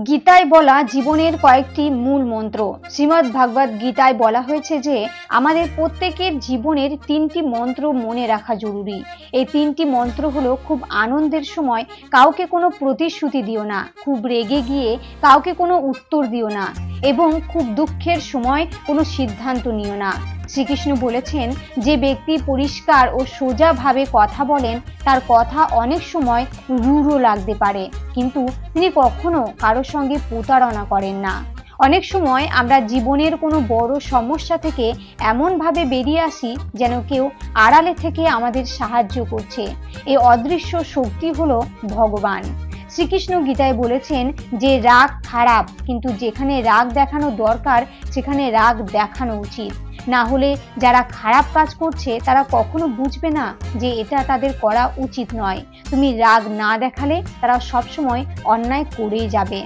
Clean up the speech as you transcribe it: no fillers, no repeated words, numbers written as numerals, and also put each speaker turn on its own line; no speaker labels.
গীতায় বলা জীবনের কয়েকটি মূল মন্ত্র। শ্রীমদ্ ভাগবত গীতায় বলা হয়েছে যে আমাদের প্রত্যেকের জীবনের তিনটি মন্ত্র মনে রাখা জরুরি। এই তিনটি মন্ত্র হলো, খুব আনন্দের সময় কাউকে কোনো প্রতিশ্রুতি দিও না, খুব রেগে গিয়ে কাউকে কোনো উত্তর দিও না, এবং খুব দুঃখের সময় কোনো সিদ্ধান্ত নিও না। শ্রীকৃষ্ণ বলেছেন, যে ব্যক্তি পরিষ্কার ও সোজাভাবে কথা বলেন তার কথা অনেক সময় রূঢ় লাগতে পারে, কিন্তু তিনি কখনো কারোর সঙ্গে প্রতারণা করেন না। অনেক সময় আমরা জীবনের কোনো বড় সমস্যা থেকে এমনভাবে বেরিয়ে আসি যেন কেউ আড়ালে থেকে আমাদের সাহায্য করছে। এই অদৃশ্য শক্তি হলো ভগবান। শ্রীকৃষ্ণ গীতায় বলেছেন যে রাগ খারাপ, কিন্তু যেখানে রাগ দেখানো দরকার সেখানে রাগ দেখানো উচিত। না হলে যারা খারাপ কাজ করছে তারা কখনো বুঝবে না যে এটা তাদের করা উচিত নয়। তুমি রাগ না দেখালে তারা সবসময় অন্যায় করেই যাবে।